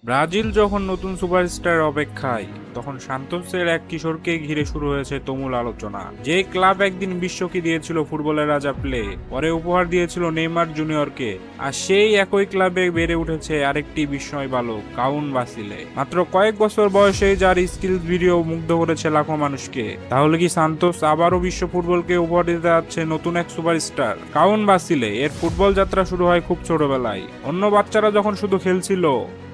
Brazil যখন নতুন superstar অপেক্ষায়, তখন সান্তোসের এক কিশোরকে ঘিরে শুরু হয়েছে তুমুল আলোচনা। যে ক্লাব একদিন বিশ্বকে দিয়েছিল ফুটবলের রাজা প্লে, পরে উপহার দিয়েছিল নেইমার জুনিয়রকে, আর সেই একই ক্লাবে বেড়ে উঠেছে আরেকটি বিস্ময় বালক কাউন বাসিলে। মাত্র কয়েক বছর বয়সে যার স্কিল ভিডিও মুগ্ধ করেছে লাখো মানুষকে। তাহলে কি সান্তোস আবারও বিশ্ব ফুটবলকে উপহার দিতে যাচ্ছে নতুন এক সুপারস্টার কাউন বাসিলে? এর ফুটবল যাত্রা শুরু হয় খুব ছোটবেলায়। অন্য বাচ্চারা যখন শুধু খেলছিল,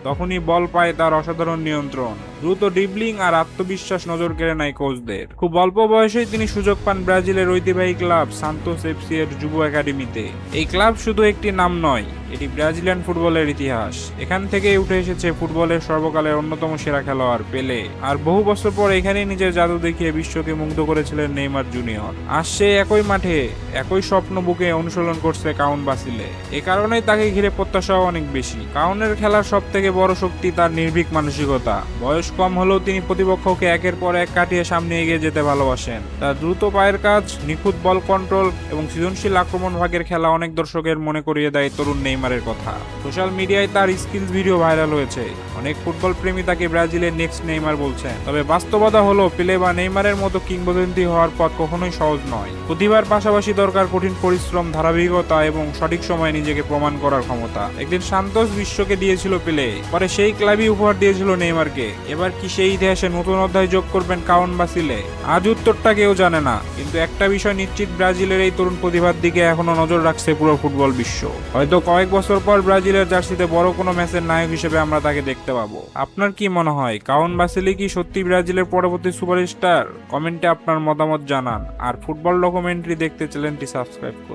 তখনই বল পায় তার অসাধারণ নিয়ন্ত্রণ, দ্রুত ড্রিবলিং আর আত্মবিশ্বাস নজর কেড়ে নেয় কোচদের। খুব অল্প বয়সেই তিনি সুযোগ পান ব্রাজিলের ঐতিহ্যবাহী ক্লাব সান্তোস এফসি এর যুব একাডেমিতে। এই ক্লাব শুধু একটি নাম নয়, এটি ব্রাজিলিয়ান ফুটবলের ইতিহাস। এখান থেকেই উঠে এসেছে ফুটবলের সর্বকালের অন্যতম সেরা খেলোয়াড় পেলে। আর বহু বছর পর এখানেই নিজের জাদু দেখিয়ে বিশ্বকে মুগ্ধ করেছিলেন নেইমার জুনিয়র। আজ সে একই মাঠে, একই স্বপ্ন বুকে অনুশীলন করছে কাউন বাসিলে। এ কারণেই তাকে ঘিরে প্রত্যাশাও অনেক বেশি। কাউনের খেলার সব থেকে বড় শক্তি তার নির্ভীক মানসিকতা। বয়স কম হলেও তিনি প্রতিপক্ষকে একের পর এক কাটিয়ে সামনে এগিয়ে যেতে ভালোবাসেন। তার দ্রুত পায়ের কাজ, নিখুঁত বল কন্ট্রোল এবং সৃজনশীল আক্রমণ ভাগের খেলা অনেক দর্শকের মনে করিয়ে দেয় তরুণ নেইমারের কথা। সোশ্যাল মিডিয়ায় তার স্কিলস ভিডিও ভাইরাল হয়েছে। অনেক ফুটবল প্রেমী তাকে ব্রাজিলের নেক্সট নেইমার বলছেন। তবে বাস্তবতা হলো, পেলে বা নেইমারের মতো কিংবদন্তি হওয়ার পথ কখনোই সহজ নয়। প্রতিভার পাশাপাশি দরকার কঠিন পরিশ্রম, ধারাবাহিকতা এবং সঠিক সময়ে নিজেকে প্রমাণ করার ক্ষমতা। একদিন সান্তোস বিশ্বকে দিয়েছিল পেলে, পরে সেই ক্লাবই উপহার দিয়েছিল নেইমারকে। এবার কি সেই ইতিহাসে নতুন অধ্যায় যোগ করবেন কাউন বাসিলে? আজ উত্তরটা কেউ জানে না, কিন্তু একটা বিষয় নিশ্চিত, ব্রাজিলের এই তরুণ প্রতিভার দিকে এখনো নজর রাখছে পুরো ফুটবল বিশ্ব। হয়তো কয়েক বছর পর ব্রাজিলের জার্সিতে বড় কোনো ম্যাচের নায়ক হিসেবে আমরা তাকে দেখতে পাবো। আপনার কি মনে হয়, কাউন বাসিলে কি সত্যি ব্রাজিলের পরবর্তী সুপারস্টার? কমেন্টে আপনার মতামত জানান। আর ফুটবল ডকুমেন্টারি দেখতে চ্যানেলটি সাবস্ক্রাইব করুন।